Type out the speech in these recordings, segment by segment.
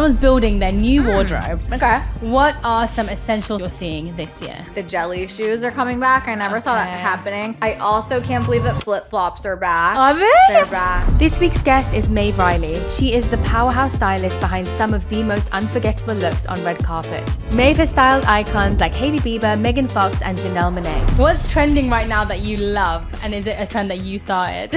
someone's building their new wardrobe. Okay. What are some essentials you're seeing this year? The jelly shoes are coming back. I never saw that happening. I also can't believe that flip-flops are back. Are they? They're back. This week's guest is Maeve Reilly. She is the powerhouse stylist behind some of the most unforgettable looks on red carpets. Maeve has styled icons like Hailey Bieber, Megan Fox, and Janelle Monáe. What's trending right now that you love? And is it a trend that you started?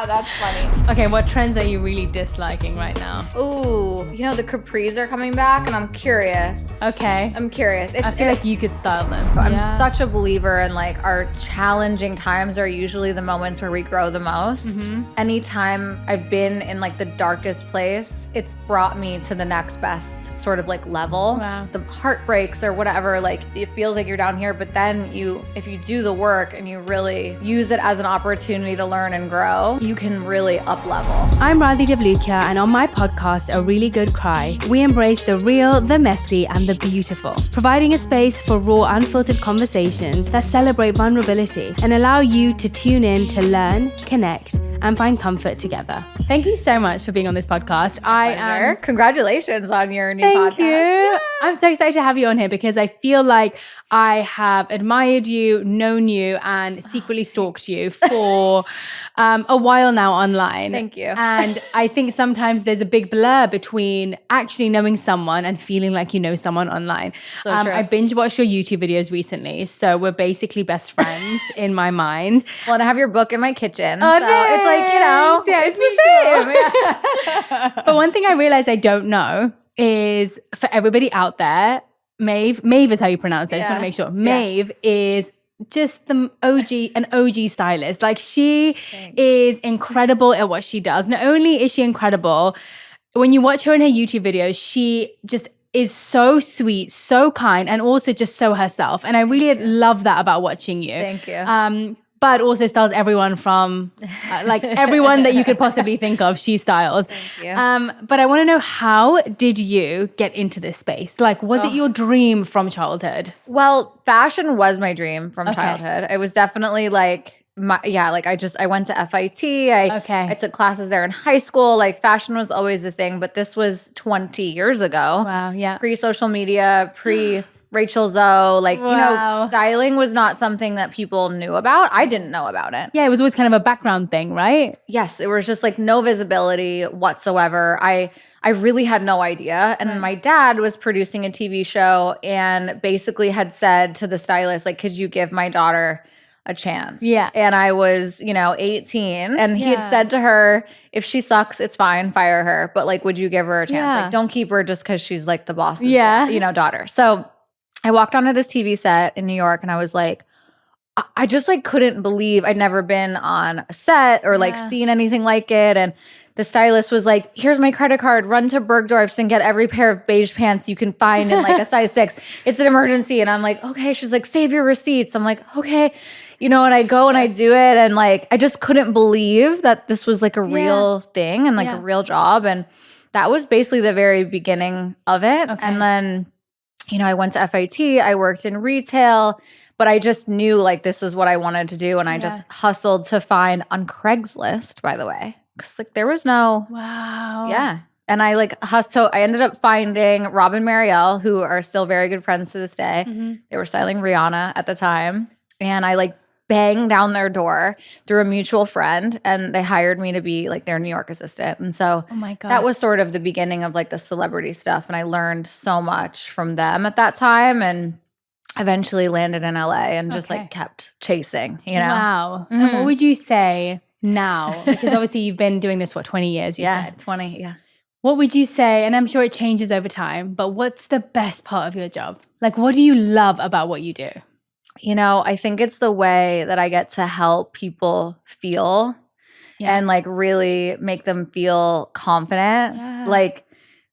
That's funny. Okay, what trends are you really disliking right now? Ooh, the capris are coming back and I'm curious. Okay. I'm curious. I feel like you could style them. I'm such a believer in like our challenging times are usually the moments where we grow the most. Anytime I've been in like the darkest place, it's brought me to the next best sort of like level. Wow. The heartbreaks or whatever, like it feels like you're down here, but then if you do the work and you really use it as an opportunity to learn and grow, you can really up level. I'm Radhi, and on my podcast, A Really Good Cry, we embrace the real, the messy, and the beautiful, providing a space for raw, unfiltered conversations that celebrate vulnerability and allow you to tune in to learn, connect, and find comfort together. Thank you so much for being on this podcast. Congratulations on your new Thank podcast. you. Yeah. I'm so excited to have you on here because I feel like I have admired you, known you, and secretly stalked you for a while now online. Thank you. And I think sometimes there's a big blur between actually knowing someone and feeling like you know someone online. So true. I binge watched your YouTube videos recently, so we're basically best friends in my mind. Well, and I have your book in my kitchen. Oh, so it's like, yeah, it's the same. Yeah. But one thing I realized I don't know is for everybody out there, Maeve is how you pronounce it. I just want to make sure. Maeve is just an OG stylist. Like she is incredible at what she does. Not only is she incredible, when you watch her in her YouTube videos, she just is so sweet, so kind, and also just so herself. And I really love that about watching you. Thank you. But also styles everyone from like everyone that you could possibly think of, she styles. Thank you. But I want to know, how did you get into this space? Like, was it your dream from childhood? Well, fashion was my dream from childhood. It was definitely like I went to FIT. I took classes there in high school. Like fashion was always a thing, but this was 20 years ago. Wow, yeah. Pre-social media, Rachel Zoe, styling was not something that people knew about. I didn't know about it. Yeah, it was always kind of a background thing, right? Yes, it was just like no visibility whatsoever. I really had no idea. And then my dad was producing a TV show and basically had said to the stylist, like, could you give my daughter a chance? Yeah. And I was, 18. And he had said to her, if she sucks, it's fine, fire her. But like, would you give her a chance? Yeah. Like, don't keep her just because she's like the boss's daughter. So I walked onto this TV set in New York and I was like, I just like couldn't believe I'd never been on a set or like seen anything like it. And the stylist was like, here's my credit card, run to Bergdorf's and get every pair of beige pants you can find in like a size 6. It's an emergency. And I'm like, okay. She's like, save your receipts. I'm like, okay. And I go and I do it. And like, I just couldn't believe that this was like a real thing and like a real job. And that was basically the very beginning of it. Okay. And then I went to FIT, I worked in retail, but I just knew like this is what I wanted to do. And I just hustled to find on Craigslist, by the way, because like there was no. Wow. Yeah. And I like hustled. I ended up finding Rob and Marielle, who are still very good friends to this day. They were styling Rihanna at the time. And I like banged down their door through a mutual friend and they hired me to be like their New York assistant. And so that was sort of the beginning of like the celebrity stuff. And I learned so much from them at that time and eventually landed in LA and just like kept chasing, Wow. And what would you say now? Because obviously you've been doing this, 20 years, you said? 20, yeah. What would you say, and I'm sure it changes over time, but what's the best part of your job? Like, what do you love about what you do? I think it's the way that I get to help people feel and like really make them feel confident. Yeah. Like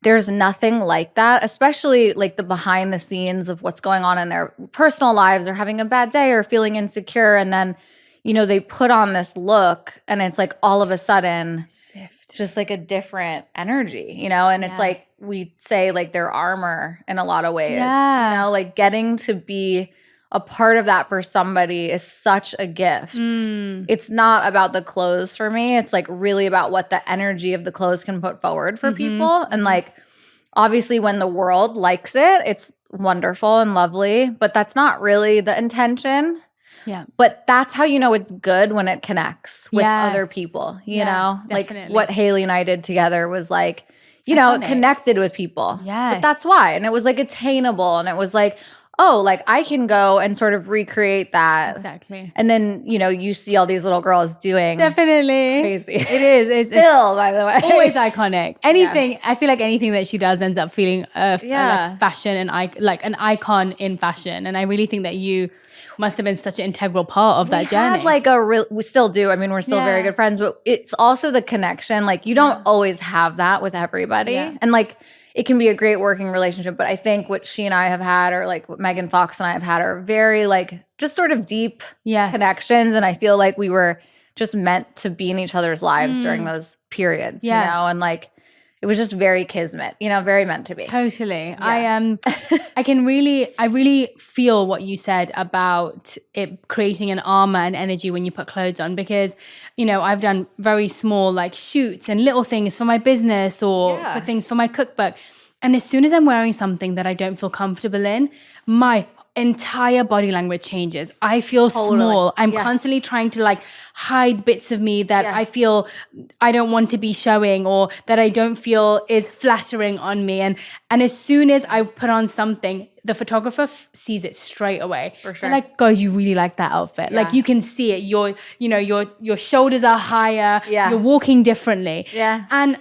there's nothing like that, especially like the behind the scenes of what's going on in their personal lives or having a bad day or feeling insecure. And then, they put on this look and it's like all of a sudden just like a different energy, and it's like we say like their armor in a lot of ways, like getting to be a part of that for somebody is such a gift. It's not about the clothes for me. It's like really about what the energy of the clothes can put forward for people. And like, obviously when the world likes it, it's wonderful and lovely, but that's not really the intention. Yeah. But that's how you know it's good, when it connects with other people, you know? Definitely. Like what Haley and I did together was like, you know, it connected with people. Yes. But that's why. And it was like attainable. And it was like, oh, like I can go and sort of recreate that. Exactly. And then, you know, you see all these little girls doing Definitely. crazy. It is. It's Still, by the way. always iconic. Anything, I feel like anything that she does ends up feeling like fashion and like an icon in fashion. And I really think that you must have been such an integral part of that journey. We still do. I mean, we're still very good friends, but it's also the connection. Like you don't always have that with everybody. Yeah. And like, it can be a great working relationship, but I think what she and I have had, or like what Megan Fox and I have had, are very like just sort of deep connections. And I feel like we were just meant to be in each other's lives during those periods, you know? And like, it was just very kismet, you know, very meant to be. Totally. Yeah. I really feel what you said about it creating an armor and energy when you put clothes on, because, you know, I've done very small like shoots and little things for my business or for things for my cookbook. And as soon as I'm wearing something that I don't feel comfortable in, my entire body language changes. I feel small. I'm constantly trying to like hide bits of me that I feel I don't want to be showing, or that I don't feel is flattering on me. And as soon as I put on something, the photographer sees it straight away. For sure. They're like, God, you really like that outfit. Like you can see it. Your shoulders are higher. Yeah. You're walking differently. Yeah. And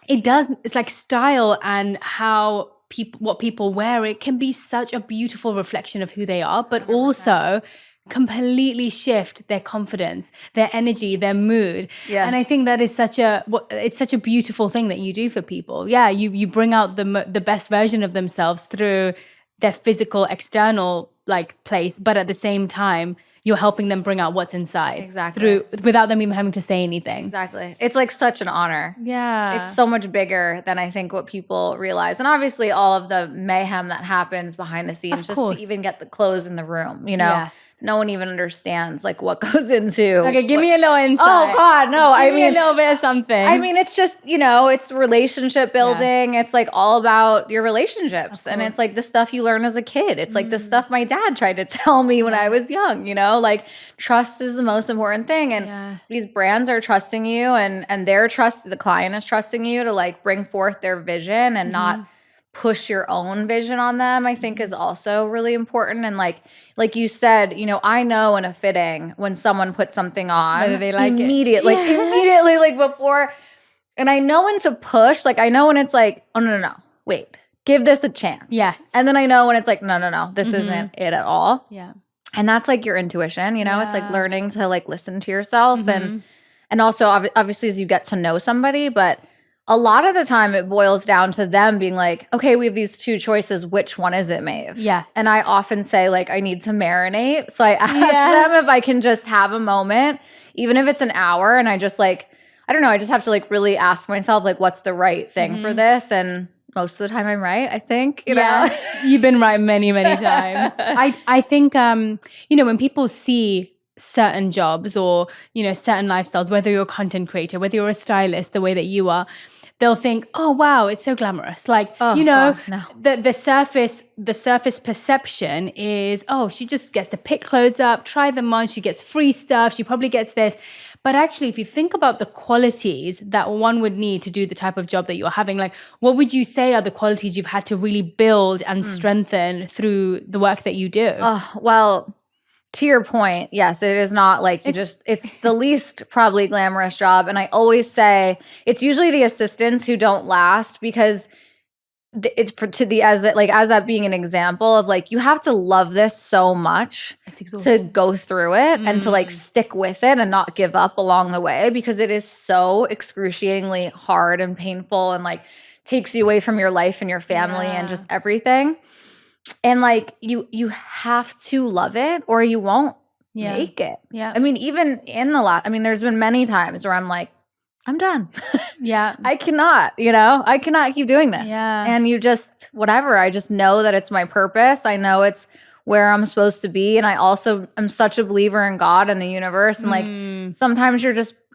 it's like style and how what people wear, it can be such a beautiful reflection of who they are, but 100%. Also completely shift their confidence, their energy, their mood. Yes. And I think that is it's such a beautiful thing that you do for people. Yeah, you bring out the best version of themselves through their physical external like place, but at the same time you're helping them bring out what's inside without them even having to say anything. Exactly. It's like such an honor. Yeah. It's so much bigger than I think what people realize. And obviously all of the mayhem that happens behind the scenes, just to even get the clothes in the room, you know? Yes. No one even understands like what goes into. Okay, give me a little insight. Oh God, no. Give me a little bit of something. I mean, it's just, you know, it's relationship building. Yes. It's like all about your relationships. And it's like the stuff you learn as a kid. It's like the stuff my dad tried to tell me when I was young, you know? Like trust is the most important thing. And these brands are trusting you, and the client is trusting you to like bring forth their vision and not push your own vision on them, I think is also really important. And like you said, you know, I know in a fitting when someone puts something on, whether they like immediately, like before. And I know when to push, like I know when it's like, oh no, wait, give this a chance. Yes. And then I know when it's like, no, this isn't it at all. Yeah. And that's like your intuition, you know, it's like learning to like listen to yourself and also obviously as you get to know somebody, but a lot of the time it boils down to them being like, okay, we have these two choices. Which one is it, Maeve? Yes. And I often say like, I need to marinate. So I ask them if I can just have a moment, even if it's an hour. And I just like, I don't know, I just have to like really ask myself like, what's the right thing for this? And most of the time I'm right, I think, you know? You've been right many, many times. I think, you know, when people see certain jobs or, you know, certain lifestyles, whether you're a content creator, whether you're a stylist, the way that you are, they'll think, oh, wow, it's so glamorous. Like, you know, the surface perception is, oh, she just gets to pick clothes up, try them on, she gets free stuff, she probably gets this. But actually, if you think about the qualities that one would need to do the type of job that you're having, like, what would you say are the qualities you've had to really build and strengthen through the work that you do? Well, to your point, yes, it is not like it's the least probably glamorous job. And I always say it's usually the assistants who don't last, because it's as that being an example of like, you have to love this so much to go through it and to like stick with it and not give up along the way, because it is so excruciatingly hard and painful and like takes you away from your life and your family and just everything. And like you have to love it or you won't make it. Yeah. I mean, even in there's been many times where I'm like, I'm done. I cannot keep doing this. Yeah. And you just, whatever, I just know that it's my purpose. I know it's where I'm supposed to be. And I also am such a believer in God and the universe. And like sometimes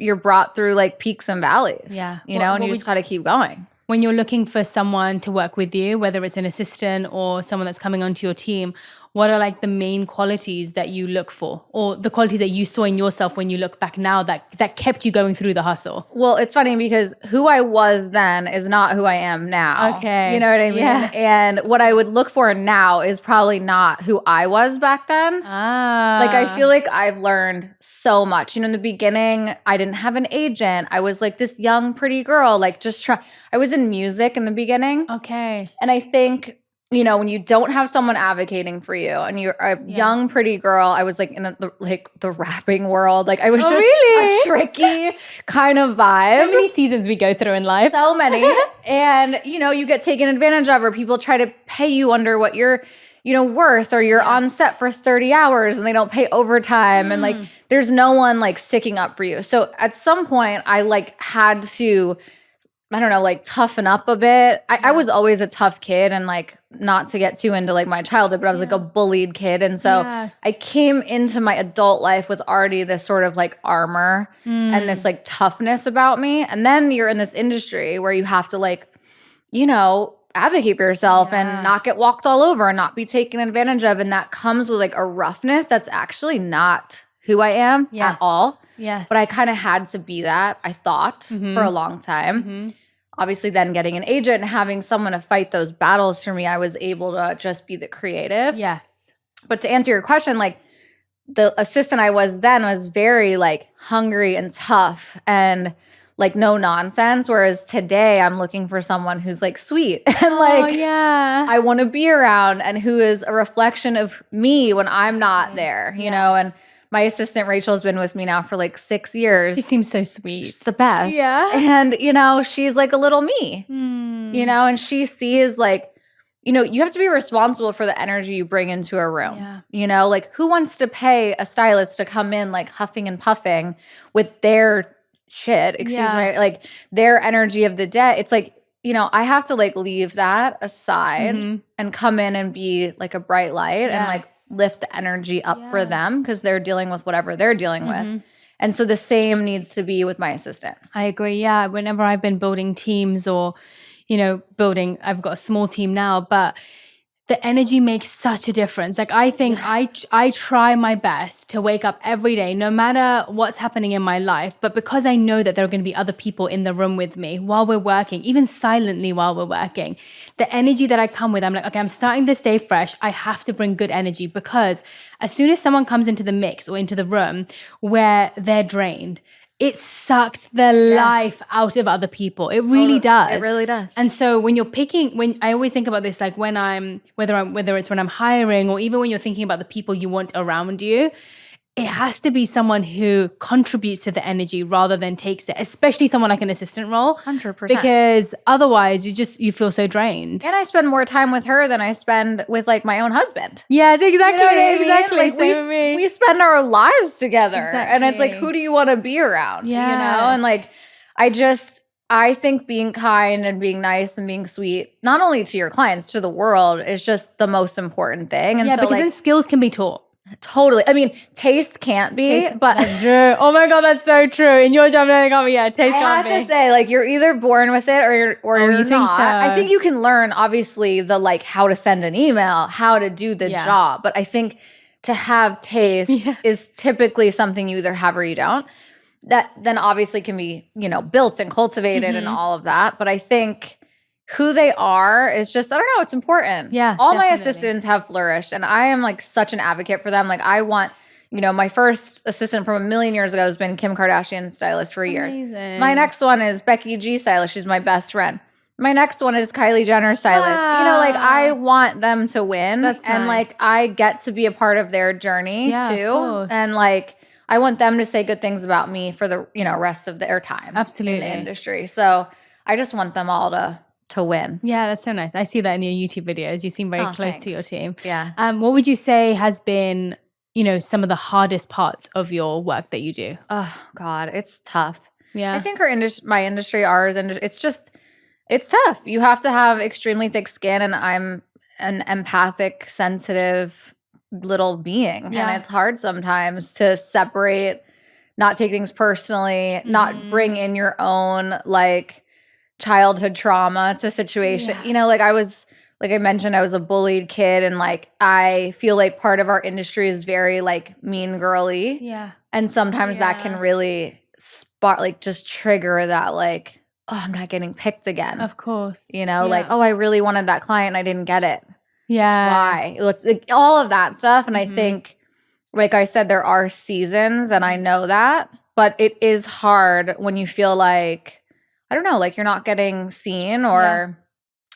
you're brought through like peaks and valleys. Yeah. You know, and you just got to keep going. When you're looking for someone to work with you, whether it's an assistant or someone that's coming onto your team, what are like the main qualities that you look for, or the qualities that you saw in yourself when you look back now that kept you going through the hustle? Well, it's funny because who I was then is not who I am now. Okay. You know what I mean? Yeah. And what I would look for now is probably not who I was back then. Like, I feel like I've learned so much. You know, in the beginning, I didn't have an agent. I was like this young, pretty girl, like I was in music in the beginning. Okay. And I think, you know, when you don't have someone advocating for you and you're a young, pretty girl, I was like in the rapping world. Like I was just a tricky kind of vibe. So many seasons we go through in life. So many. And, you know, you get taken advantage of, or people try to pay you under what you're, you know, worth, or you're on set for 30 hours and they don't pay overtime. And like, there's no one like sticking up for you. So at some point I like had to, I don't know, like toughen up a bit. I was always a tough kid, and like not to get too into like my childhood, but I was like a bullied kid. And so I came into my adult life with already this sort of like armor and this like toughness about me. And then you're in this industry where you have to like, you know, advocate for yourself and not get walked all over and not be taken advantage of. And that comes with like a roughness that's actually not who I am at all. Yes. But I kind of had to be that, I thought, for a long time. Obviously, then getting an agent and having someone to fight those battles for me, I was able to just be the creative. Yes. But to answer your question, like the assistant I was then was very like hungry and tough and like no nonsense. Whereas today I'm looking for someone who's like sweet and like I want to be around, and who is a reflection of me when I'm not there, you know? And my assistant Rachel has been with me now for like 6 years. She seems so sweet. She's the best. Yeah. And, you know, she's like a little me, you know, and she sees like, you know, you have to be responsible for the energy you bring into a room. Yeah. You know, like who wants to pay a stylist to come in like huffing and puffing with their shit, excuse me, like their energy of the day? It's like, you know, I have to like leave that aside and come in and be like a bright light and like lift the energy up for them, because they're dealing with whatever they're dealing with. And so the same needs to be with my assistant. I agree. Yeah. Whenever I've been building teams or, you know, I've got a small team now, but the energy makes such a difference. Like I think I try my best to wake up every day, no matter what's happening in my life. But because I know that there are going to be other people in the room with me while we're working, even silently while we're working, the energy that I come with, I'm like, okay, I'm starting this day fresh. I have to bring good energy, because as soon as someone comes into the mix or into the room where they're drained, it sucks the life out of other people. It really does. It really does. And so when I always think about this, like whether it's when I'm hiring, or even when you're thinking about the people you want around you, it has to be someone who contributes to the energy rather than takes it, especially someone like an assistant role. 100%. Because otherwise you feel so drained. And I spend more time with her than I spend with like my own husband. Yes, exactly. You know what I mean? Exactly. Like, Same with me. we spend our lives together. Exactly. And it's like, who do you want to be around? You know? And like, I think being kind and being nice and being sweet, not only to your clients, to the world, is just the most important thing. And yeah, so because like, then skills can be taught. Totally. I mean, taste can't be, but that's true. Oh my God, that's so true. In your job, taste can't be. I have to say, like, you're either born with it or you're you not. think so? I think you can learn, obviously, the like how to send an email, how to do the job. But I think to have taste is typically something you either have or you don't. That then obviously can be, you know, built and cultivated and all of that. But I think who they are is just, I don't know, it's important. Yeah. All definitely. my assistants have flourished, and I am like such an advocate for them. Like I want, you know, my first assistant from a million years ago has been Kim Kardashian's stylist for years. My next one is Becky G stylist. She's my best friend. My next one is Kylie Jenner stylist. Wow. You know, like I want them to win. That's and nice. like I get to be a part of their journey Yeah, too. of course. And like I want them to say good things about me for the, you know, rest of their time. Absolutely. In the industry. So I just want them all to win. Yeah, that's so nice. I see that in your YouTube videos. You seem very close thanks. to your team. Yeah. What would you say has been, you know, some of the hardest parts of your work that you do? Oh God, it's tough. Yeah. I think my industry, ours, and it's tough. You have to have extremely thick skin, and I'm an empathic, sensitive little being. And it's hard sometimes to separate, not take things personally, not bring in your own like childhood trauma to situation. You know, like I mentioned, I was a bullied kid, and like I feel like part of our industry is very like mean girly. Yeah. And sometimes that can really just trigger that like, oh, I'm not getting picked again. Of course. You know, like, oh, I really wanted that client and I didn't get it. Yeah. Why? It's like, all of that stuff. And I think, like I said, there are seasons, and I know that, but it is hard when you feel like, I don't know, like you're not getting seen or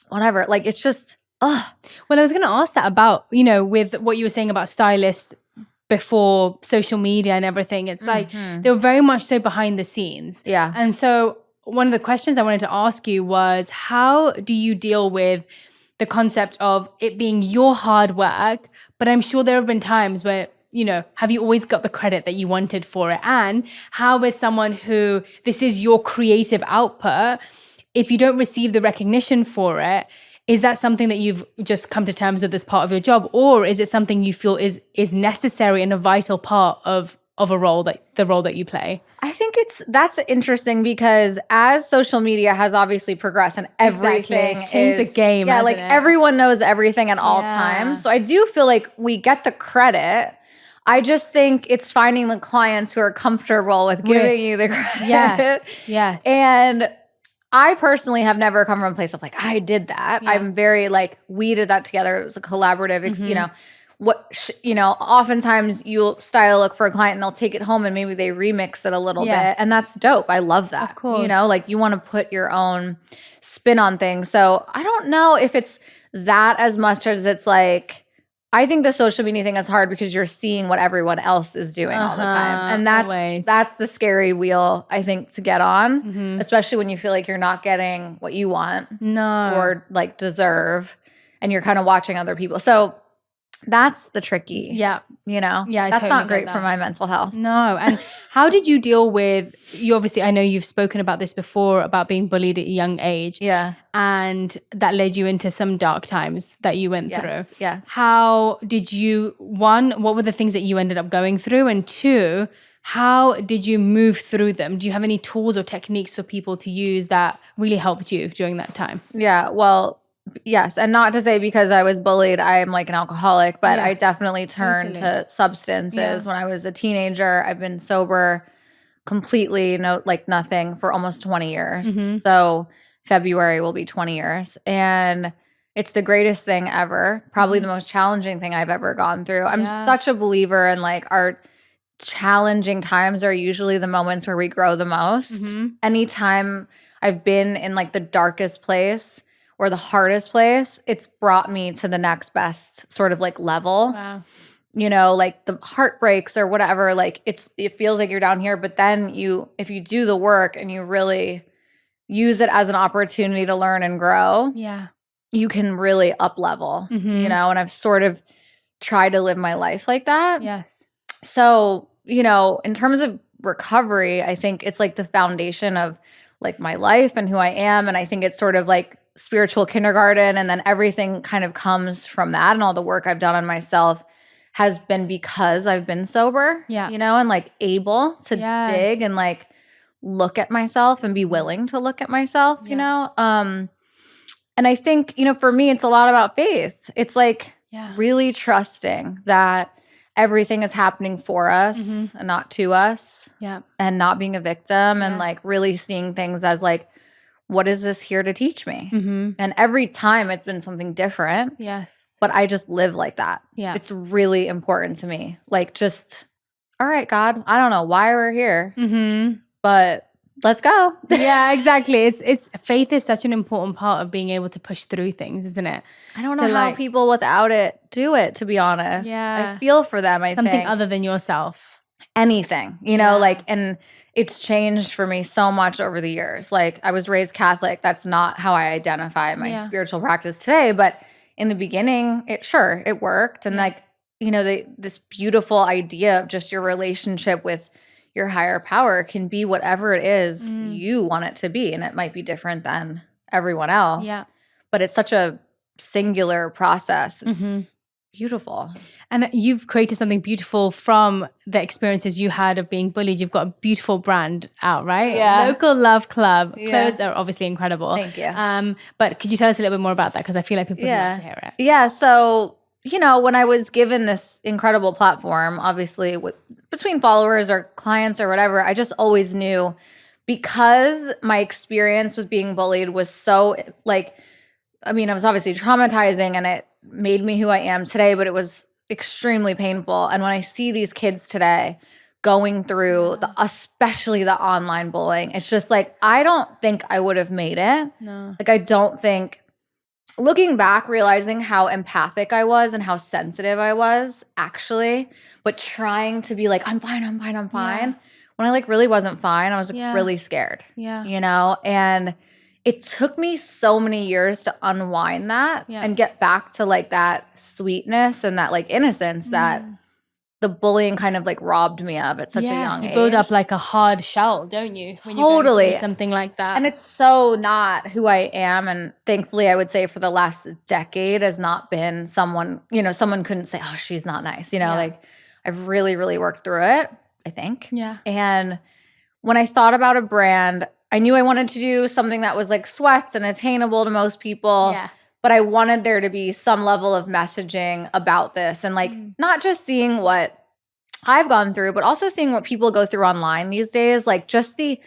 whatever. Like it's just, Well, I was going to ask that about, you know, with what you were saying about Stylist before social media and everything. It's like they were very much so behind the scenes. Yeah. And so one of the questions I wanted to ask you was, how do you deal with the concept of it being your hard work? But I'm sure there have been times where, you know, have you always got the credit that you wanted for it? And how is someone who, this is your creative output, if you don't receive the recognition for it, is that something that you've just come to terms with as part of your job? Or is it something you feel is necessary and a vital part of a role, the role that you play? I think that's interesting, because as social media has obviously progressed and everything It's changed the game. Yeah, like it? Everyone knows everything at all times. So I do feel like we get the credit. I just think it's finding the clients who are comfortable with giving you the credit. Yes. And I personally have never come from a place of like, I did that. I'm very like, we did that together. It was a collaborative, you know, oftentimes you'll style a look for a client and they'll take it home and maybe they remix it a little bit. And that's dope. I love that. Of course. You know, like you want to put your own spin on things. So I don't know if it's that as much as it's like, I think the social media thing is hard because you're seeing what everyone else is doing all the time. And that's the scary wheel, I think, to get on, especially when you feel like you're not getting what you want or like deserve, and you're kind of watching other people. So that's the tricky, you know? Yeah, that's not great for my mental health. No. And how did you deal with, you obviously, I know you've spoken about this before, about being bullied at a young age. Yeah. And that led you into some dark times that you went through. Yes. How did you, one, what were the things that you ended up going through? And two, how did you move through them? Do you have any tools or techniques for people to use that really helped you during that time? Yeah, well, yes. And not to say because I was bullied, I'm like an alcoholic, but I definitely turned to substances when I was a teenager. I've been sober completely, nothing for almost 20 years. So February will be 20 years. And it's the greatest thing ever. Probably the most challenging thing I've ever gone through. I'm such a believer in like our challenging times are usually the moments where we grow the most. Anytime I've been in like the darkest place or the hardest place, it's brought me to the next best sort of like level. Wow. You know, like the heartbreaks or whatever, like it feels like you're down here, but then if you do the work and you really use it as an opportunity to learn and grow, you can really up level, you know, and I've sort of tried to live my life like that. Yes. So, you know, in terms of recovery, I think it's like the foundation of like my life and who I am. And I think it's sort of like spiritual kindergarten, and then everything kind of comes from that, and all the work I've done on myself has been because I've been sober, you know, and like able to dig and like look at myself and be willing to look at myself, you know? And I think, you know, for me, it's a lot about faith. It's like really trusting that everything is happening for us and not to us, and not being a victim, and like really seeing things as like, what is this here to teach me? And every time it's been something different. Yes. But I just live like that. Yeah. It's really important to me. Like just, all right, God, I don't know why we're here, but let's go. Yeah, exactly. It's faith is such an important part of being able to push through things, isn't it? I don't know how people without it do it, to be honest. Yeah. I feel for them, I think. Something other than yourself. Anything, you know, like, and it's changed for me so much over the years. Like I was raised Catholic. That's not how I identify my spiritual practice today. But in the beginning, it worked. And like, you know, this beautiful idea of just your relationship with your higher power can be whatever it is you want it to be. And it might be different than everyone else. Yeah. But it's such a singular process. It's beautiful. And you've created something beautiful from the experiences you had of being bullied. You've got a beautiful brand out, right? Yeah. Local Love Club. Yeah. Clothes are obviously incredible. Thank you. But could you tell us a little bit more about that? Because I feel like people would love to hear it. Yeah. So, when I was given this incredible platform, obviously between followers or clients or whatever, I just always knew, because my experience with being bullied was so it was obviously traumatizing and it made me who I am today, but it was extremely painful. And when I see these kids today going through especially the online bullying, it's just like, I don't think I would have made it. No. Like, I don't think, looking back, realizing how empathic I was and how sensitive I was actually, but trying to be like, I'm fine. Yeah. When I really wasn't fine, I was really scared, and it took me so many years to unwind that and get back to that sweetness and that innocence that the bullying kind of robbed me of at such a young age. You build up a hard shell, don't you? When Totally. you go through something like that. And it's so not who I am. And thankfully, I would say for the last decade has not been someone, someone couldn't say, oh, she's not nice. I've really, really worked through it, I think. Yeah. And when I thought about a brand, I knew I wanted to do something that was sweats and attainable to most people. Yeah. But I wanted there to be some level of messaging about this and not just seeing what I've gone through, but also seeing what people go through online these days, just the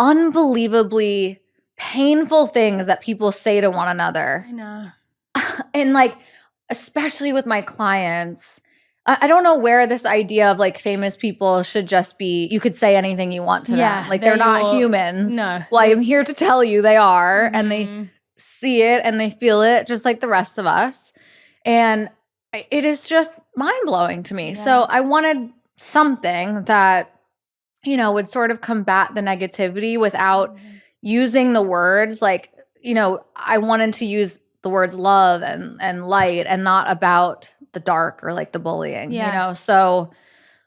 unbelievably painful things that people say to one another. I know. And especially with my clients, I don't know where this idea of famous people should just be, you could say anything you want to them. They're not humans. No. Well, I'm here to tell you they are, and they see it and they feel it just like the rest of us. And it is just mind-blowing to me. Yeah. So I wanted something that, would sort of combat the negativity without using the words I wanted to use the words love and light and not about the dark or the bullying, So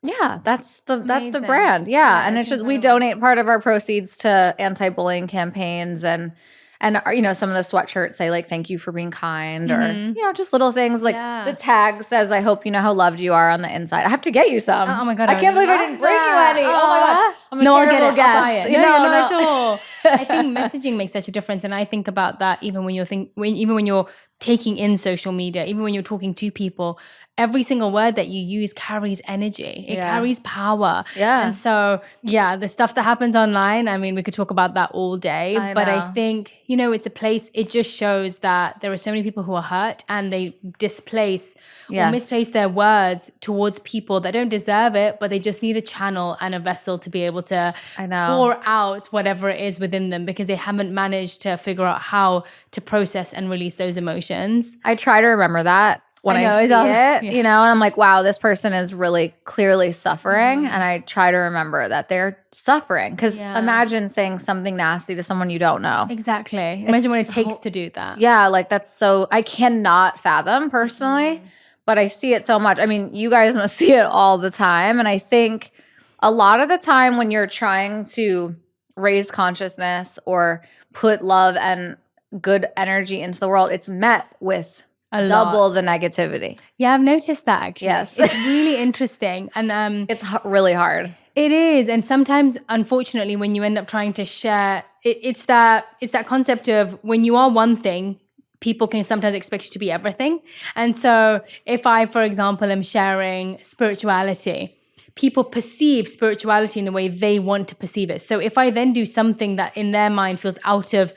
yeah, that's the brand. Yeah. And it's just, we donate part of our proceeds to anti-bullying campaigns and some of the sweatshirts say thank you for being kind or, just little things the tag says, I hope you know how loved you are on the inside. I have to get you some. Oh my God. I can't believe I didn't bring you any. Oh my God. I'm a terrible guest. I'll buy it. No, not at all. I think messaging makes such a difference. And I think about that even when you're taking in social media, even when you're talking to people, every single word that you use carries energy. It carries power. Yeah. And so, the stuff that happens online, I mean, we could talk about that all day. But I think, it's a place, it just shows that there are so many people who are hurt and they displace or misplace their words towards people that don't deserve it, but they just need a channel and a vessel to be able to pour out whatever it is within them because they haven't managed to figure out how to process and release those emotions. I try to remember that when I see it, and I'm like, wow, this person is really clearly suffering. And I try to remember that they're suffering. Because imagine saying something nasty to someone you don't know. Exactly. Imagine what it takes to do that. Yeah, that's so, I cannot fathom personally, but I see it so much. I mean, you guys must see it all the time. And I think a lot of the time when you're trying to raise consciousness or put love and good energy into the world, it's met with double the negativity. Yeah, I've noticed that actually. Yes. It's really interesting. And it's really hard. It is. And sometimes, unfortunately, when you end up trying to share, it's that concept of when you are one thing, people can sometimes expect you to be everything. And so if I, for example, am sharing spirituality, people perceive spirituality in the way they want to perceive it. So if I then do something that in their mind feels out of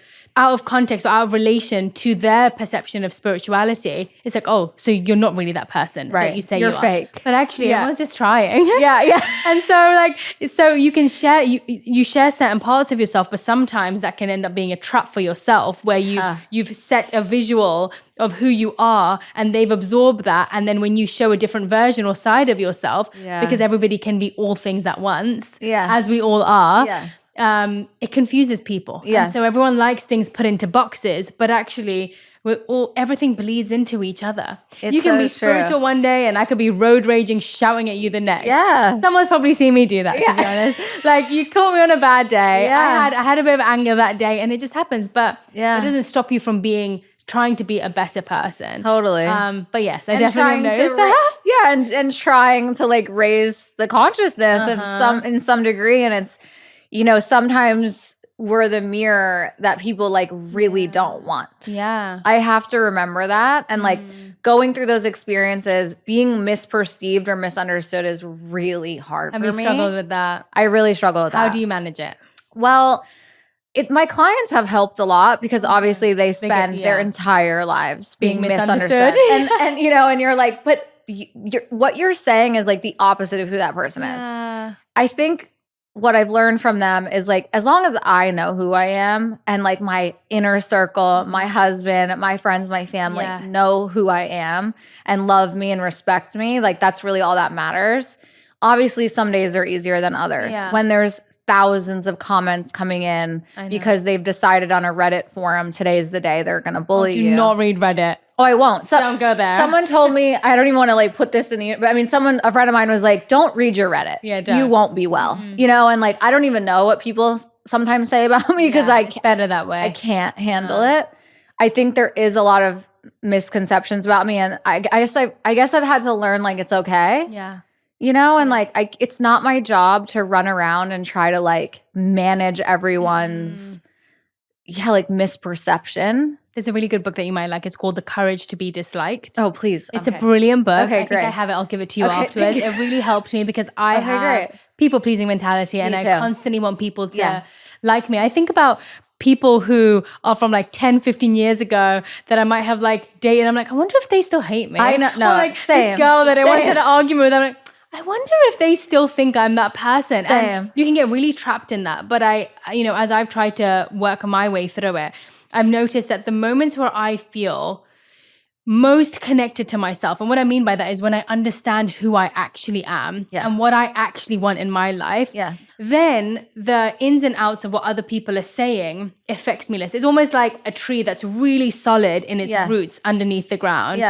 context or out of relation to their perception of spirituality, it's like, oh, so you're not really that person that you say you're you fake. Are. But actually, I was just trying. Yeah. And so you can share, you share certain parts of yourself, but sometimes that can end up being a trap for yourself where you've set a visual of who you are and they've absorbed that. And then when you show a different version or side of yourself, because everybody can be all things at once, as we all are, it confuses people. Yes. And so everyone likes things put into boxes, but actually everything bleeds into each other. You can be spiritual one day and I could be road raging, shouting at you the next. Yeah. Someone's probably seen me do that, to be honest. You caught me on a bad day. Yeah. I had a bit of anger that day and it just happens. But it doesn't stop you from being trying to be a better person. Totally. But yes, I definitely have noticed that. Yeah, and trying to like raise the consciousness of in some degree. And it's, you know, sometimes we're the mirror that people like really don't want. Yeah. I have to remember that. And like going through those experiences, being misperceived or misunderstood is really hard for me. Have you struggled with that? I really struggle with that. How do you manage it? Well, my clients have helped a lot because obviously they spend their entire lives being misunderstood. and you know, and you're like, but what you're saying is like the opposite of who that person is. I think what I've learned from them is like, as long as I know who I am and like my inner circle, my husband, my friends, my family know who I am and love me and respect me, like that's really all that matters. Obviously, some days are easier than others. When there's thousands of comments coming in because they've decided on a Reddit forum, today's the day they're going to bully you. Do not read Reddit. Oh, I won't. So don't go there. Someone told me, I don't even want to like put this in the, but I mean, a friend of mine was like, don't read your Reddit. Yeah, don't. You won't be well. You know, and like, I don't even know what people sometimes say about me because it's better that way. I can't handle it. I think there is a lot of misconceptions about me. And I guess I've had to learn like, it's okay. Yeah. You know, and like, it's not my job to run around and try to like manage everyone's, like misperception. There's a really good book that you might like. It's called The Courage to be Disliked. Oh, please. It's a brilliant book. Okay, I think I have it. I'll give it to you afterwards. It really helped me because I have people-pleasing mentality and I constantly want people to like me. I think about people who are from like 10, 15 years ago that I might have like dated. I'm like, I wonder if they still hate me. I know. No, or like this girl that I wanted to argue with. I'm like, I wonder if they still think I'm that person. And you can get really trapped in that. But as I've tried to work my way through it, I've noticed that the moments where I feel most connected to myself, and what I mean by that is when I understand who I actually am and what I actually want in my life, then the ins and outs of what other people are saying affects me less. It's almost like a tree that's really solid in its roots underneath the ground.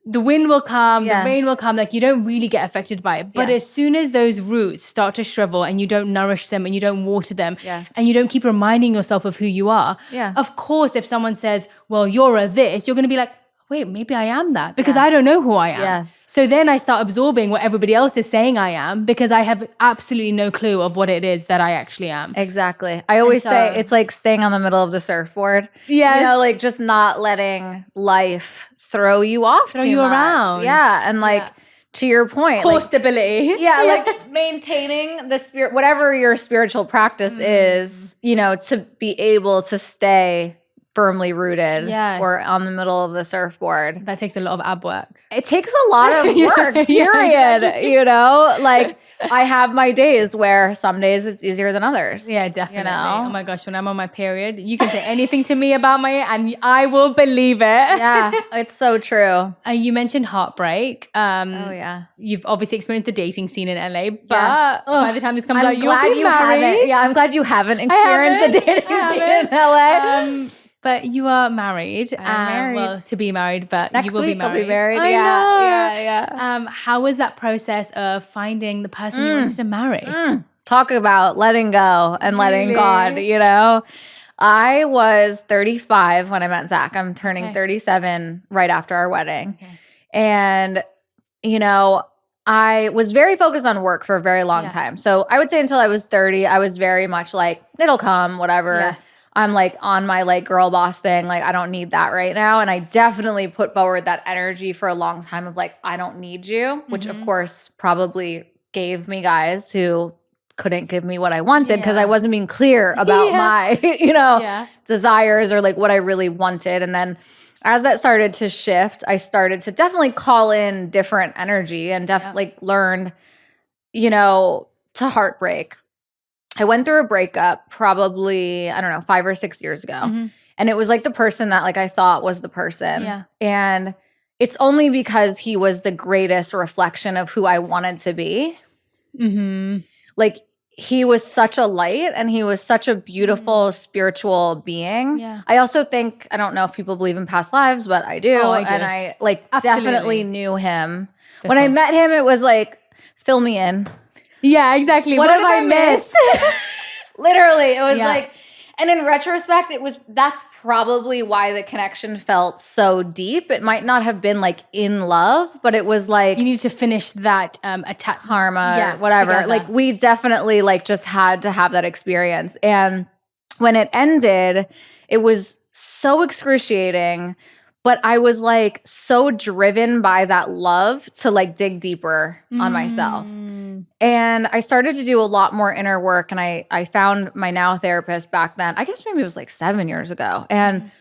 The wind will come, the rain will come, like you don't really get affected by it. But as soon as those roots start to shrivel and you don't nourish them and you don't water them and you don't keep reminding yourself of who you are, of course, if someone says, well, you're a this, you're going to be like, wait, maybe I am that because I don't know who I am. So then I start absorbing what everybody else is saying I am because I have absolutely no clue of what it is that I actually am. Exactly. I always say it's like staying on the middle of the surfboard. Yes. You know, like just not letting life throw you off throw you around. Yeah. And like to your point. Core like, stability. Yeah. Like maintaining the spirit, whatever your spiritual practice is, you know, to be able to stay firmly rooted or on the middle of the surfboard. That takes a lot of ab work. It takes a lot of work, period. Exactly. You know, like I have my days where some days it's easier than others. Yeah, definitely. You know? Oh my gosh, when I'm on my period, you can say anything to me about and I will believe it. Yeah, it's so true. You mentioned heartbreak. You've obviously experienced the dating scene in LA, but by the time this comes out, you'll be married. Yeah, I'm glad you haven't experienced the dating scene in LA. But you are married. I'm married. Well, to be married, but next you will week be married. I'll be married. I know. Yeah. How was that process of finding the person you wanted to marry? Talk about letting go and letting God, you know. I was 35 when I met Zach. I'm turning 37 right after our wedding. Okay. And, you know, I was very focused on work for a very long time. So I would say until I was 30, I was very much like, it'll come, whatever. Yes. I'm like on my like girl boss thing. Like I don't need that right now. And I definitely put forward that energy for a long time of like, I don't need you, which of course probably gave me guys who couldn't give me what I wanted because I wasn't being clear about my, you know, desires or like what I really wanted. And then as that started to shift, I started to definitely call in different energy and like learned, you know, to heartbreak. I went through a breakup probably, 5 or 6 years ago. And it was like the person that like I thought was the person. Yeah. And it's only because he was the greatest reflection of who I wanted to be. Like he was such a light and he was such a beautiful spiritual being. Yeah. I also think, I don't know if people believe in past lives, but I do. Oh, I do. And I like definitely knew him. When I met him, it was like, fill me in. Yeah, exactly. What have I missed? Literally, it was like, And in retrospect, that's probably why the connection felt so deep. It might not have been like in love, but it was like you need to finish that attack karma, whatever. Together. Like we definitely like just had to have that experience. And when it ended, it was so excruciating, but I was like so driven by that love to like dig deeper on myself. And I started to do a lot more inner work, and I found my now therapist back then. I guess maybe it was like 7 years ago. And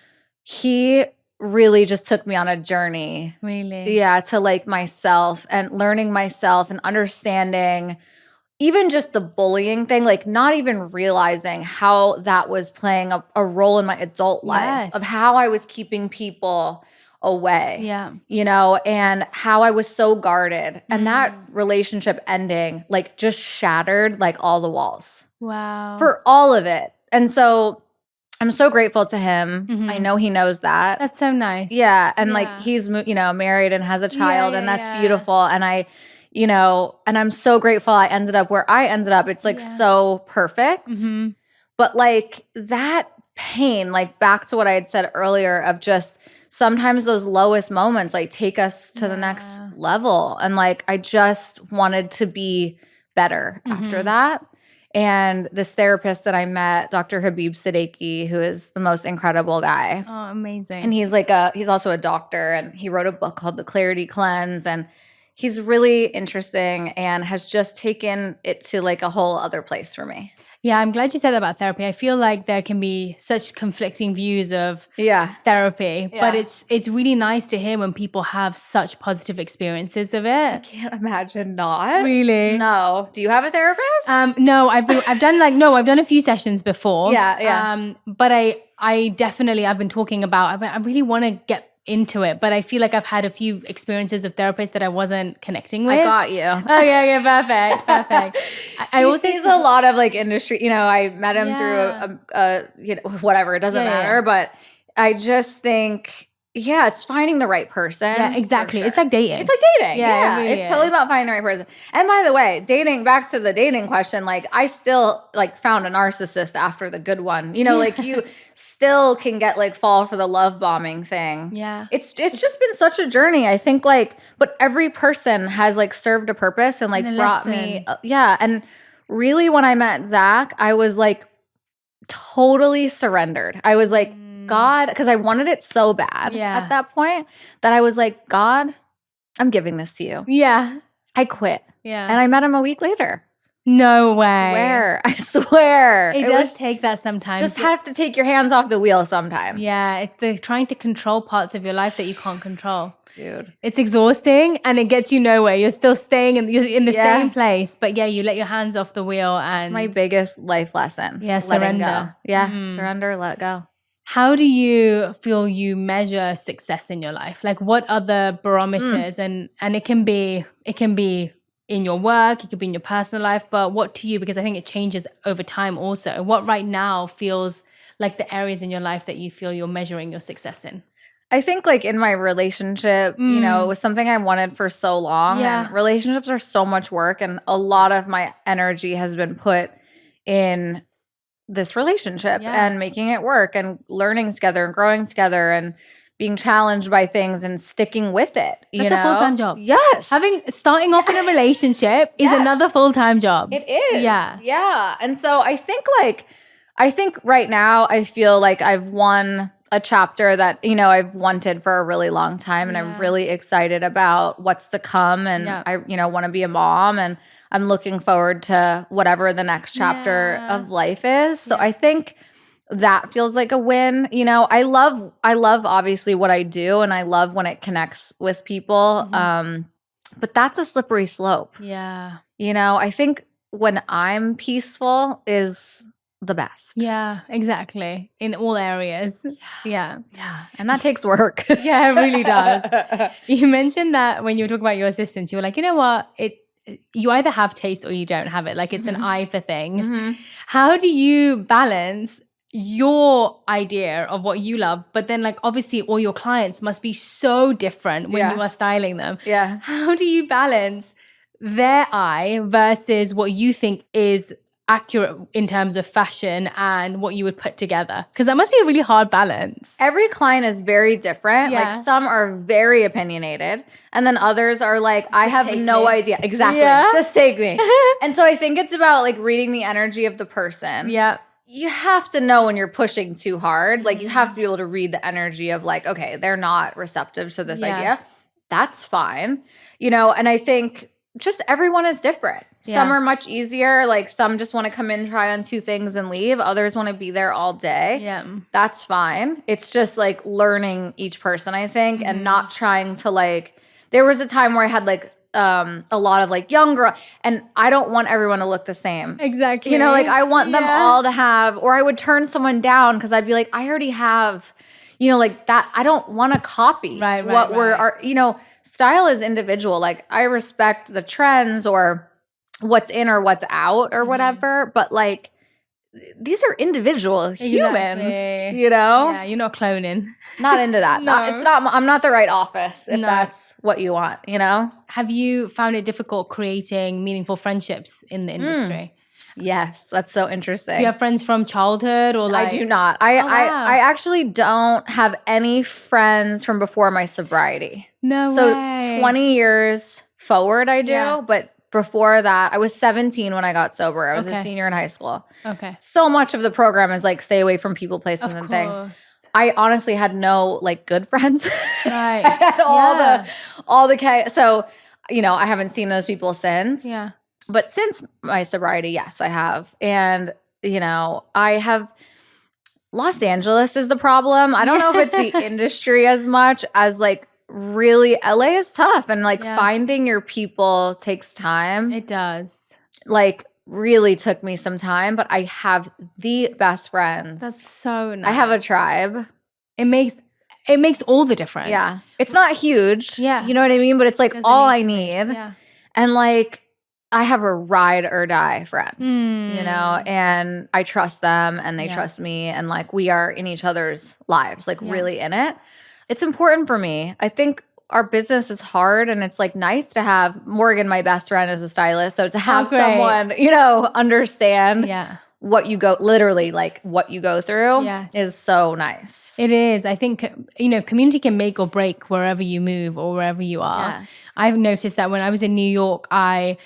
he really just took me on a journey. Really? Yeah, to like myself and learning myself and understanding even just the bullying thing, like not even realizing how that was playing a role in my adult life of how I was keeping people away. Yeah. You know, and how I was so guarded. And that relationship ending like just shattered like all the walls. Wow. For all of it. And so I'm so grateful to him. I know he knows that. That's so nice. Yeah. And like he's, you know, married and has a child and that's beautiful. And you know, and I'm so grateful I ended up where I ended up. It's like so perfect. But like that pain, like back to what I had said earlier of just sometimes those lowest moments like take us to the next level. And like I just wanted to be better after that. And this therapist that I met, Dr. Habib Siddiqui, who is the most incredible guy. Oh, amazing. And he's also a doctor, and he wrote a book called The Clarity Cleanse. And he's really interesting and has just taken it to like a whole other place for me. Yeah, I'm glad you said that about therapy. I feel like there can be such conflicting views of therapy, but it's really nice to hear when people have such positive experiences of it. I can't imagine not. Really? No. Do you have a therapist? No, I've done a few sessions before. Yeah. But I definitely I've been talking about I really want to get into it, but I feel like I've had a few experiences of therapists that I wasn't connecting with. I got you. Okay, perfect. I also sees a lot of like industry, you know, I met him through you know, whatever, it doesn't matter, but I just think it's finding the right person. Yeah, exactly. Sure. It's like dating. It's like dating. Yeah, it really it's totally about finding the right person. And by the way, dating, back to the dating question, like I still like found a narcissist after the good one. You know, like you still can get like fall for the love bombing thing. Yeah. It's just been such a journey. I think like, but every person has like served a purpose and like brought me. And really when I met Zach, I was like totally surrendered. I was like, God, because I wanted it so bad at that point that I was like, God, I'm giving this to you. Yeah. I quit. Yeah. And I met him a week later. No way. I swear. It does take that sometimes. Just have to take your hands off the wheel sometimes. Yeah. It's the trying to control parts of your life that you can't control. Dude. It's exhausting and it gets you nowhere. You're still staying you're in the same place, but you let your hands off the wheel. And it's my biggest life lesson. Yeah, surrender. Surrender, let go. How do you feel you measure success in your life? Like what are the barometers? And it can be in your work, it could be in your personal life, but what to you? Because I think it changes over time also. What right now feels like the areas in your life that you feel you're measuring your success in? I think like in my relationship, you know, it was something I wanted for so long. Yeah. And relationships are so much work. And a lot of my energy has been put in this relationship and making it work and learning together and growing together and being challenged by things and sticking with it. That's a full-time job. Yes. Starting off in a relationship is another full-time job. It is. Yeah. Yeah. And so I think right now I feel like I've won a chapter that, you know, I've wanted for a really long time and I'm really excited about what's to come. And I, you know, want to be a mom and I'm looking forward to whatever the next chapter of life is. So I think that feels like a win. You know, I love obviously what I do and I love when it connects with people. But that's a slippery slope. Yeah. You know, I think when I'm peaceful is the best. Yeah, exactly. In all areas. Yeah. And that takes work. Yeah, it really does. You mentioned that when you were talking about your assistants, you were like, you know what? You either have taste or you don't have it. Like it's an eye for things. How do you balance your idea of what you love, but then like obviously all your clients must be so different when you are styling them. How do you balance their eye versus what you think is accurate in terms of fashion and what you would put together? Because that must be a really hard balance. Every client is very different. Yeah. Like some are very opinionated, and then others are like, I have no idea. Exactly. Yeah. Just take me. And so I think it's about like reading the energy of the person. Yeah. You have to know when you're pushing too hard. Like you have to be able to read the energy of like, okay, they're not receptive to this idea. That's fine. You know, and I think just everyone is different. Some are much easier. Like some just want to come in, try on 2 things and leave. Others want to be there all day. Yeah. That's fine. It's just like learning each person, I think, and not trying to like, there was a time where I had like a lot of like young girl, and I don't want everyone to look the same. Exactly. You know, like I want them all to have, or I would turn someone down because I'd be like, I already have, you know, like that. I don't want to copy what we're, you know, style is individual. Like I respect the trends or what's in or what's out or whatever, but like these are individual humans, you know? Yeah, you're not cloning. Not into that. No. It's not, I'm not the right office if that's what you want, you know? Have you found it difficult creating meaningful friendships in the industry? Yes, that's so interesting. Do you have friends from childhood or like? I do not. I actually don't have any friends from before my sobriety. No so way. 20 years forward I do, but before that, I was 17 when I got sober. I was a senior in high school. Okay. So much of the program is like stay away from people, places, and things. I honestly had no like good friends. Right. I had all the chaos. So, you know, I haven't seen those people since. Yeah. But since my sobriety, yes, I have. And, you know, I have Los Angeles is the problem. I don't know if it's the industry as much as like really LA is tough, and like finding your people takes time. It does. Like really took me some time, but I have the best friends. That's so nice. I have a tribe. It makes all the difference. Yeah. It's not huge. Yeah. You know what I mean? But it's like all I need. Yeah. And like I have a ride or die friends, you know, and I trust them and they trust me, and like we are in each other's lives, like really in it. It's important for me. I think our business is hard, and it's like nice to have Morgan, my best friend, as a stylist. So to have someone, you know, understand what you go, literally like what you go through is so nice. It is. I think, you know, community can make or break wherever you move or wherever you are. Yes. I've noticed that when I was in New York, I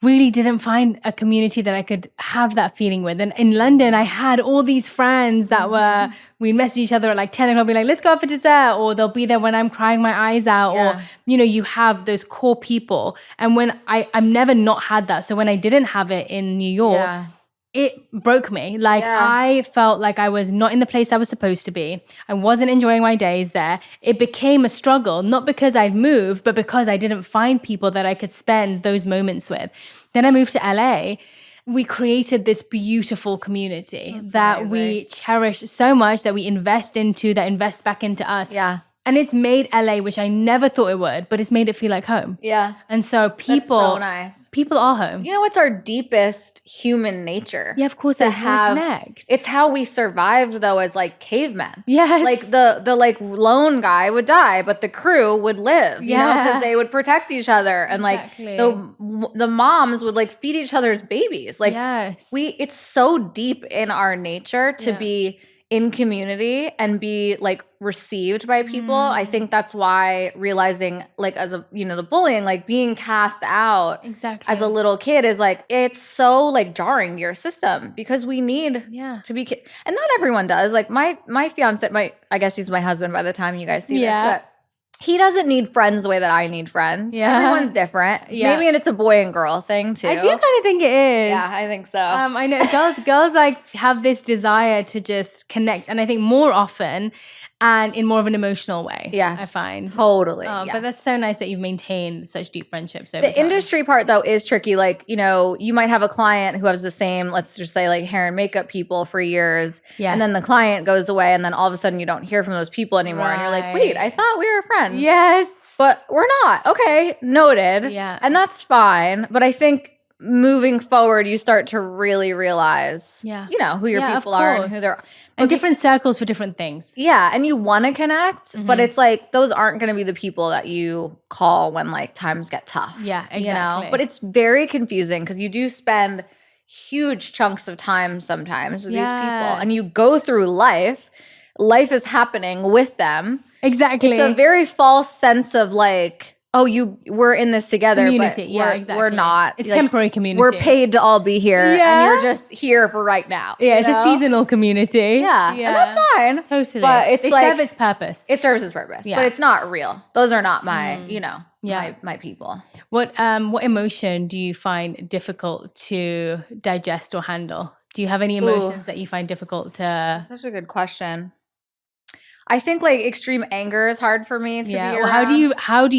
really didn't find a community that I could have that feeling with. And in London, I had all these friends that were, we'd message each other at like 10 o'clock, be like, let's go out for dessert. Or they'll be there when I'm crying my eyes out. Or, you know, you have those core people. And when I've never not had that. So when I didn't have it in New York, it broke me. Like I felt like I was not in the place I was supposed to be. I wasn't enjoying my days there. It became a struggle, not because I'd moved, but because I didn't find people that I could spend those moments with. Then I moved to LA. We created this beautiful community that we cherish so much, that we invest into, that invest back into us. Yeah. And it's made LA, which I never thought it would, but it's made it feel like home. Yeah. And so people, that's so nice. People are home. You know what's our deepest human nature? Yeah, of course, that's how we connect. It's how we survived though as like cavemen. Yes. Like the like lone guy would die, but the crew would live, you know, because they would protect each other. And like the moms would like feed each other's babies. Like it's so deep in our nature to be in community and be like received by people. I think that's why realizing like as a, you know, the bullying, like being cast out as a little kid is like, it's so like jarring to your system, because we need to be, and not everyone does. Like my fiance, I guess he's my husband by the time you guys see this, but he doesn't need friends the way that I need friends. Everyone's different. Maybe it's a boy and girl thing too. I do kind of think it is. Yeah, I think so. I know girls like have this desire to just connect, and I think more often and in more of an emotional way. Yes, I find. Totally. But that's so nice that you've maintained such deep friendships over time. The industry part though is tricky. Like, you know, you might have a client who has the same, let's just say like hair and makeup people for years. And then the client goes away, and then all of a sudden you don't hear from those people anymore. And you're like, wait, I thought we were friends. Yes. But we're not. Okay, noted. Yeah. And that's fine. But I think moving forward, you start to really realize, you know, who your people are and who they're. And different circles for different things. Yeah. And you want to connect, but it's like those aren't going to be the people that you call when like times get tough. Yeah, exactly. You know? But it's very confusing because you do spend, huge chunks of time sometimes with these people. Yes. And you go through life is happening with them. Exactly. It's a very false sense of like, oh, we're in this together. Community. But Yeah, exactly. We're not. It's like, temporary community. We're paid to all be here, and you're just here for right now. Yeah, it's a seasonal community. Yeah, and that's fine. Totally. But it's they like, serve its purpose. It serves its purpose, but it's not real. Those are not my, my people. What emotion do you find difficult to digest or handle? Do you have any emotions that you find difficult to? That's such a good question. I think like extreme anger is hard for me to be around. Well, how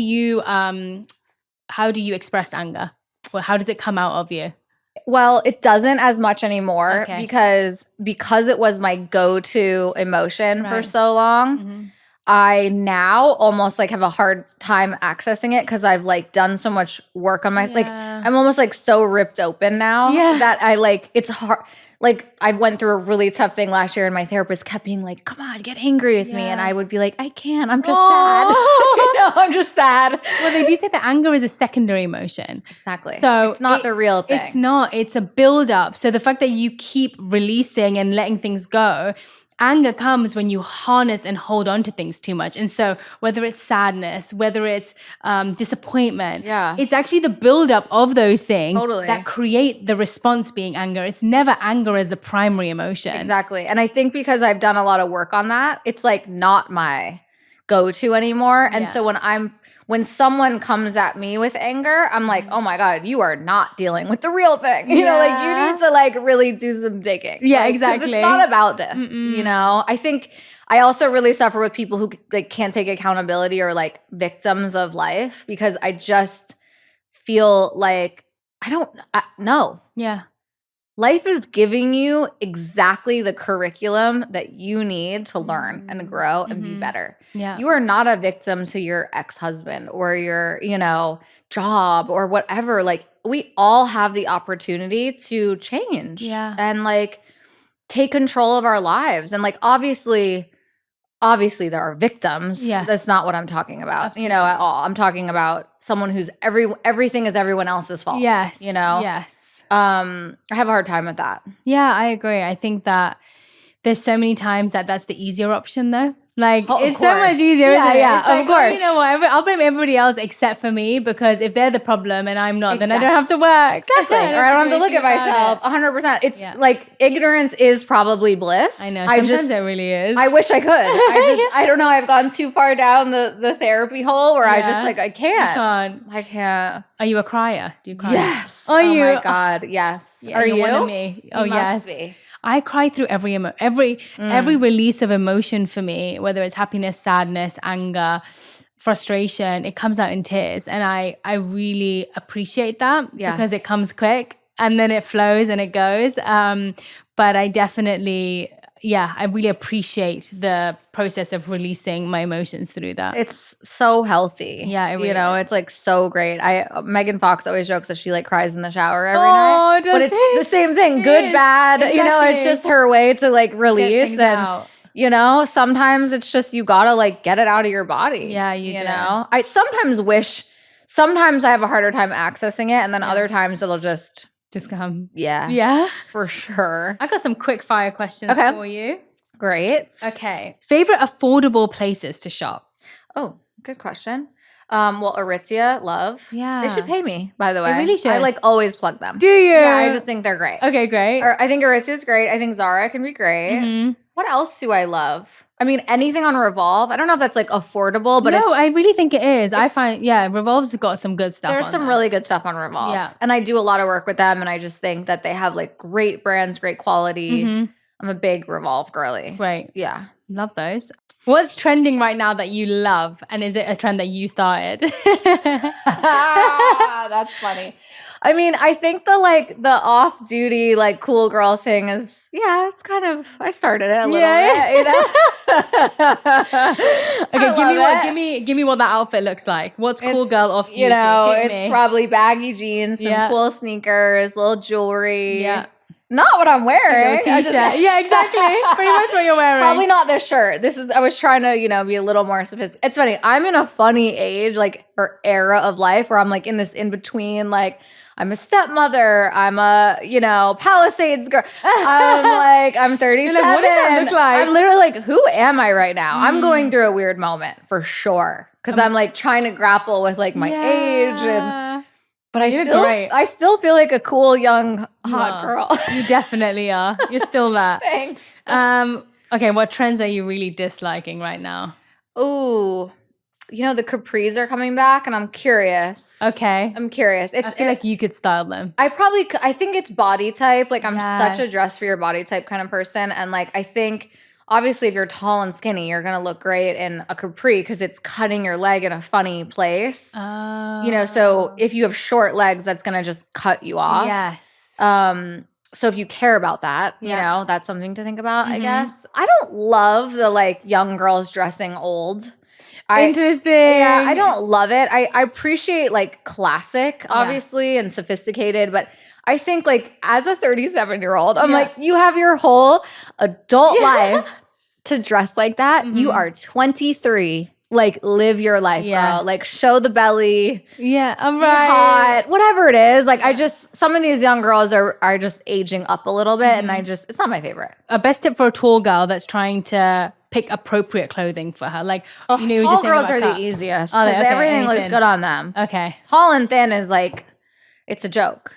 do you express anger? Well, how does it come out of you? Well, it doesn't as much anymore because it was my go-to emotion for so long. Mm-hmm. I now almost like have a hard time accessing it because I've like done so much work on my like I'm almost like so ripped open now that I like it's hard. Like I went through a really tough thing last year and my therapist kept being like, come on, get angry with me. And I would be like, I can't, I'm just sad. I'm just sad. Well, they do say that anger is a secondary emotion. Exactly. So it's not the real thing. It's not, it's a buildup. So the fact that you keep releasing and letting things go, anger comes when you harness and hold on to things too much. And so whether it's sadness, whether it's disappointment, it's actually the buildup of those things that create the response being anger. It's never anger as the primary emotion. Exactly. And I think because I've done a lot of work on that, it's like not my go-to anymore. And so when someone comes at me with anger, I'm like, oh my God, you are not dealing with the real thing. You know, like you need to like really do some digging. Yeah, like, exactly. It's not about this, you know? I think I also really suffer with people who like can't take accountability or like victims of life because I just feel like I don't know. Yeah. Life is giving you exactly the curriculum that you need to learn and grow and be better. Yeah. You are not a victim to your ex-husband or your, job or whatever. Like we all have the opportunity to change and like take control of our lives. And like obviously there are victims. Yes. That's not what I'm talking about, Absolutely. At all. I'm talking about someone who's everything is everyone else's fault. Yes. Yes. I have a hard time with that. Yeah, I agree. I think that there's so many times that's the easier option though. Like it's so much easier. Yeah, like, of course. You know what? I'll blame everybody else except for me because if they're the problem and I'm not, then I don't have to work. Exactly. Or I don't have to look at myself. 100%. It's like ignorance is probably bliss. I know. Sometimes it really is. I wish I could. I don't know. I've gone too far down the therapy hole where I just like I can't. I can't. Are you a crier? Do you cry? Yes. Are you? Oh my God. Yes. Yeah, are you? One of me. Oh, you yes. Must be. I cry through every release of emotion for me, whether it's happiness, sadness, anger, frustration, it comes out in tears. And I really appreciate that because it comes quick and then it flows and it goes. But I definitely, I really appreciate the process of releasing my emotions through that. It's so healthy. Yeah, it really is. It's like so great. Megan Fox always jokes that she like cries in the shower every night. But it's the same thing, good, bad. Exactly. It's just her way to like release and sometimes it's just you gotta like get it out of your body. Yeah, you do. I sometimes I have a harder time accessing it, and then other times it'll just come. Yeah, for sure. I got some quick fire questions for you. Great. Okay. Favorite affordable places to shop? Oh, good question. Well, Aritzia, love. Yeah. They should pay me, by the way. They really should. I like always plug them. Do you? Yeah, I just think they're great. Okay, great. I think Aritzia is great. I think Zara can be great. Mm-hmm. What else do I love? I mean, anything on Revolve. I don't know if that's like affordable, but I really think it is. I find, Revolve's got some good stuff. There's some really good stuff on Revolve. Yeah. And I do a lot of work with them, and I just think that they have like great brands, great quality. Mm-hmm. I'm a big Revolve girly. Right. Yeah. Love those. What's trending right now that you love? And is it a trend that you started? That's funny. I mean, I think the off-duty like cool girl thing is it's kind of I started it a little bit. Okay, give me what that outfit looks like. What's cool girl off-duty? It's probably baggy jeans, some cool sneakers, little jewelry. Yeah. not what I'm wearing. T-shirt. Yeah, exactly. Pretty much what you're wearing. Probably not this shirt. I was trying to, be a little more sophisticated. It's funny. I'm in a funny age, or era of life where I'm in this in between, I'm a stepmother. I'm a, Palisades girl. I'm 37. What does that look like? I'm literally who am I right now? I'm going through a weird moment for sure. Because I'm trying to grapple with my age but I still feel like a cool, young, hot girl. You definitely are. You're still that. Thanks. Okay, what trends are you really disliking right now? Ooh, the capris are coming back and I'm curious. Okay. I'm curious. I feel like you could style them. I think it's body type. I'm such a dress for your body type kind of person. And I think obviously if you're tall and skinny, you're going to look great in a capri because it's cutting your leg in a funny place. Oh. So if you have short legs, that's going to just cut you off. Yes. So if you care about that, that's something to think about, I guess. I don't love the young girls dressing old. Interesting. Yeah, I don't love it. I appreciate classic, obviously, and sophisticated, but I think as a 37-year-old, I'm you have your whole adult life to dress like that. You are 23. Live your life, girl. Show the belly. Yeah, I'm be right. hot, whatever it is. Some of these young girls are just aging up a little bit, and it's not my favorite. A best tip for a tall girl that's trying to pick appropriate clothing for her. Tall girls are the easiest because everything looks good on them. Okay. Tall and thin is it's a joke.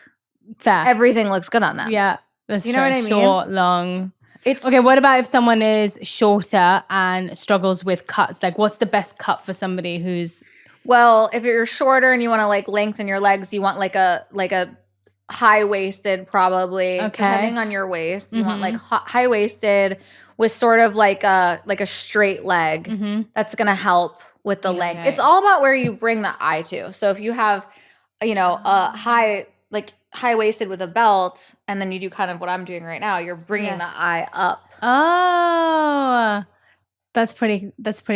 Fair. Everything looks good on them. Yeah, that's true. Know what I mean? Short, long. Okay, what about if someone is shorter and struggles with cuts? What's the best cut for somebody who's... Well, if you're shorter and you want to lengthen your legs, you want a high-waisted probably, depending on your waist. You want high-waisted with sort of a straight leg. That's going to help with the length. It's all about where you bring the eye to. So if you have, a high-waisted with a belt, and then you do kind of what I'm doing right now, you're bringing the eye up. Oh, that's pretty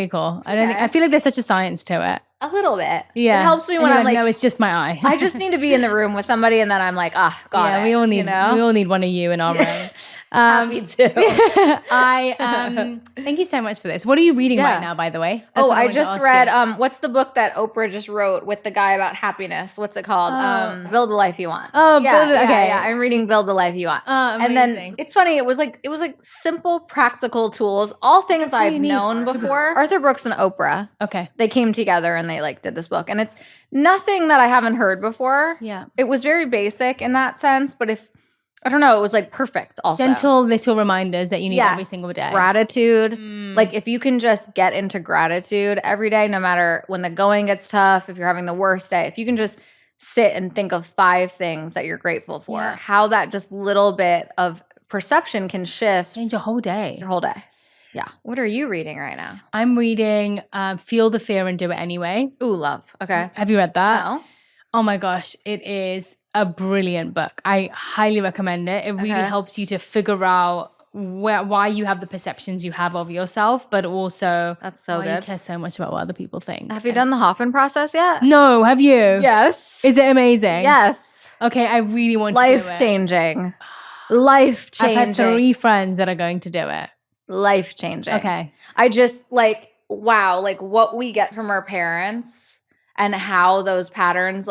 cool. I feel like there's such a science to it. A little bit. Yeah. It helps me when I'm no, it's just my eye. I just need to be in the room with somebody, and then I'm got it. We all need one of you in our room. Me too. Thank you so much for this. What are you reading right now, by the way? I just read what's the book that Oprah just wrote with the guy about happiness? What's it called? Build the Life You Want. Oh, okay. Yeah, I'm reading Build the Life You Want. Amazing. And then it's funny, it was simple practical tools, all things I've known before. Arthur Brooks and Oprah. Okay. They came together and they did this book, and it's nothing that I haven't heard before. Yeah. It was very basic in that sense, but I don't know, it was perfect also. Gentle little reminders that you need every single day. Gratitude. If you can just get into gratitude every day, no matter when the going gets tough, if you're having the worst day, if you can just sit and think of 5 things that you're grateful for, how that just little bit of perception can shift. Change your whole day. Your whole day. Yeah. What are you reading right now? I'm reading Feel the Fear and Do It Anyway. Ooh, love. Okay. Have you read that? No. Oh my gosh, it is a brilliant book. I highly recommend it. It really helps you to figure out why you have the perceptions you have of yourself, but also that's so why good. You care so much about what other people think. Have you done the Hoffman process yet? No, have you? Yes. Is it amazing? Yes. Okay, I really want to do it. Life-changing. Life-changing. I've had 3 friends that are going to do it. Life-changing. Okay. I just wow, what we get from our parents and how those patterns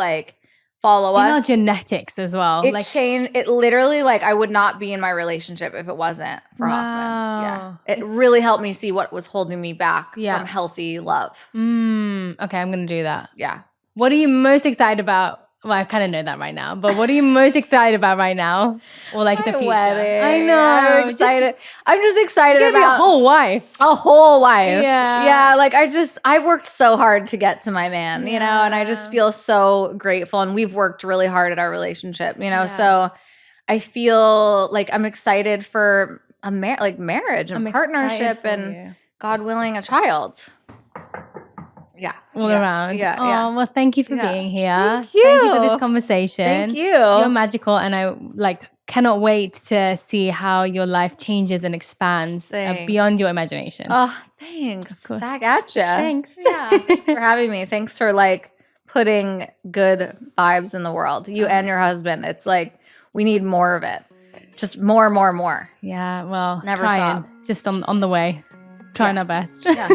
follow us. In our genetics as well. It changed. It literally, I would not be in my relationship if it wasn't for Hoffman. Yeah. It really helped me see what was holding me back from healthy love. Okay, I'm going to do that. Yeah. What are you most excited about? Well, I kind of know that right now, but what are you most excited about right now? Or the future? Wedding. I know. I'm excited. I'm just excited about a whole wife. A whole wife. Yeah. Yeah. I worked so hard to get to my man, and I just feel so grateful. And we've worked really hard at our relationship, so I feel I'm excited for a marriage and partnership and God willing, a child. Yeah. All around. Yeah. Oh, well, thank you for being here. Thank you. Thank you for this conversation. Thank you. You're magical. And I cannot wait to see how your life changes and expands beyond your imagination. Oh, thanks. Of course. Back at you. Thanks. Yeah. Thanks for having me. Thanks for putting good vibes in the world. You and your husband. It's we need more of it. Just more and more and more. Yeah, well, Never trying. stop. Just on the way. Trying our best. Yeah.